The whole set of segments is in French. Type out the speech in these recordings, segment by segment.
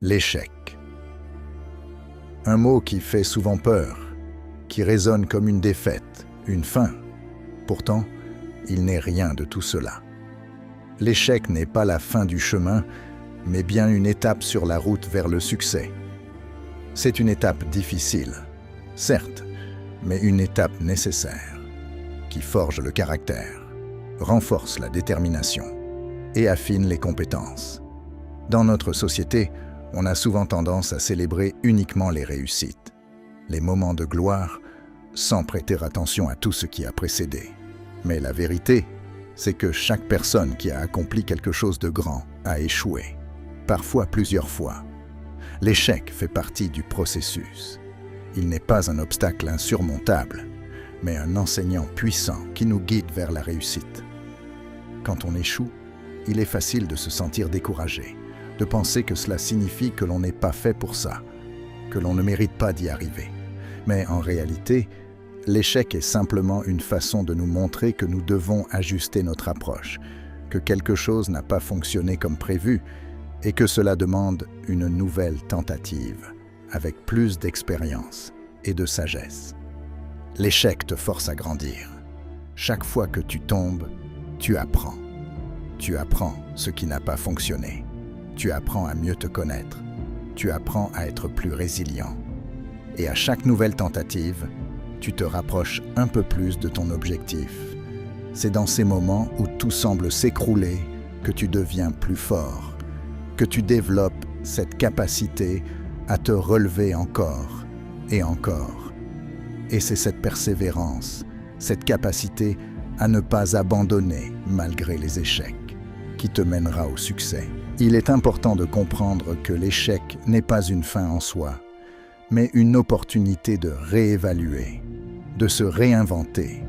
L'échec. Un mot qui fait souvent peur, qui résonne comme une défaite, une fin. Pourtant, il n'est rien de tout cela. L'échec n'est pas la fin du chemin, mais bien une étape sur la route vers le succès. C'est une étape difficile, certes, mais une étape nécessaire, qui forge le caractère, renforce la détermination et affine les compétences. Dans notre société, on a souvent tendance à célébrer uniquement les réussites, les moments de gloire, sans prêter attention à tout ce qui a précédé. Mais la vérité, c'est que chaque personne qui a accompli quelque chose de grand a échoué, parfois plusieurs fois. L'échec fait partie du processus. Il n'est pas un obstacle insurmontable, mais un enseignant puissant qui nous guide vers la réussite. Quand on échoue, il est facile de se sentir découragé, de penser que cela signifie que l'on n'est pas fait pour ça, que l'on ne mérite pas d'y arriver. Mais en réalité, l'échec est simplement une façon de nous montrer que nous devons ajuster notre approche, que quelque chose n'a pas fonctionné comme prévu et que cela demande une nouvelle tentative, avec plus d'expérience et de sagesse. L'échec te force à grandir. Chaque fois que tu tombes, tu apprends. Tu apprends ce qui n'a pas fonctionné. Tu apprends à mieux te connaître. Tu apprends à être plus résilient. Et à chaque nouvelle tentative, tu te rapproches un peu plus de ton objectif. C'est dans ces moments où tout semble s'écrouler que tu deviens plus fort, que tu développes cette capacité à te relever encore et encore. Et c'est cette persévérance, cette capacité à ne pas abandonner malgré les échecs, qui te mènera au succès. Il est important de comprendre que l'échec n'est pas une fin en soi, mais une opportunité de réévaluer, de se réinventer.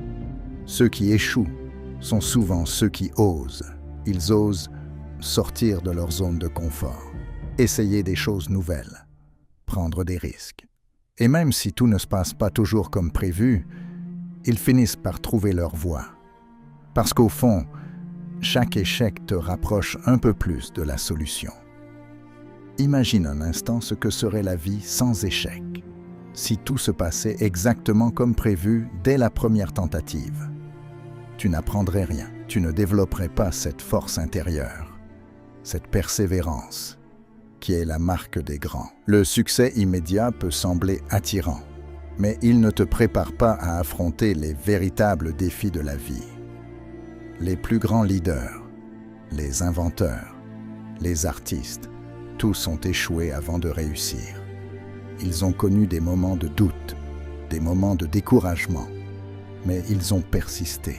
Ceux qui échouent sont souvent ceux qui osent. Ils osent sortir de leur zone de confort, essayer des choses nouvelles, prendre des risques. Et même si tout ne se passe pas toujours comme prévu, ils finissent par trouver leur voie. Parce qu'au fond, chaque échec te rapproche un peu plus de la solution. Imagine un instant ce que serait la vie sans échec, si tout se passait exactement comme prévu dès la première tentative. Tu n'apprendrais rien, tu ne développerais pas cette force intérieure, cette persévérance, qui est la marque des grands. Le succès immédiat peut sembler attirant, mais il ne te prépare pas à affronter les véritables défis de la vie. Les plus grands leaders, les inventeurs, les artistes, tous ont échoué avant de réussir. Ils ont connu des moments de doute, des moments de découragement, mais ils ont persisté,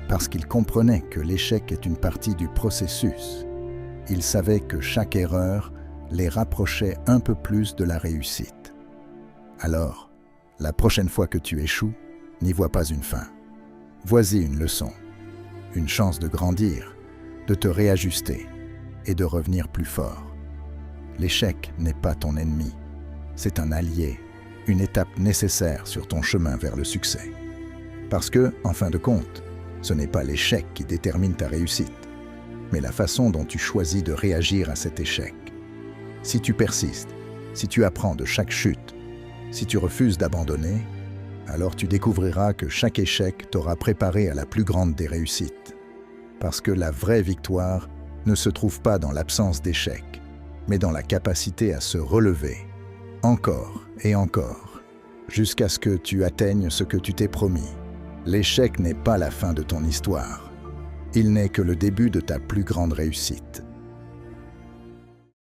parce qu'ils comprenaient que l'échec est une partie du processus. Ils savaient que chaque erreur les rapprochait un peu plus de la réussite. Alors, la prochaine fois que tu échoues, n'y vois pas une fin. Vois-y une leçon, une chance de grandir, de te réajuster et de revenir plus fort. L'échec n'est pas ton ennemi, c'est un allié, une étape nécessaire sur ton chemin vers le succès. Parce que, en fin de compte, ce n'est pas l'échec qui détermine ta réussite, mais la façon dont tu choisis de réagir à cet échec. Si tu persistes, si tu apprends de chaque chute, si tu refuses d'abandonner, alors tu découvriras que chaque échec t'aura préparé à la plus grande des réussites. Parce que la vraie victoire ne se trouve pas dans l'absence d'échecs, mais dans la capacité à se relever, encore et encore, jusqu'à ce que tu atteignes ce que tu t'es promis. L'échec n'est pas la fin de ton histoire. Il n'est que le début de ta plus grande réussite.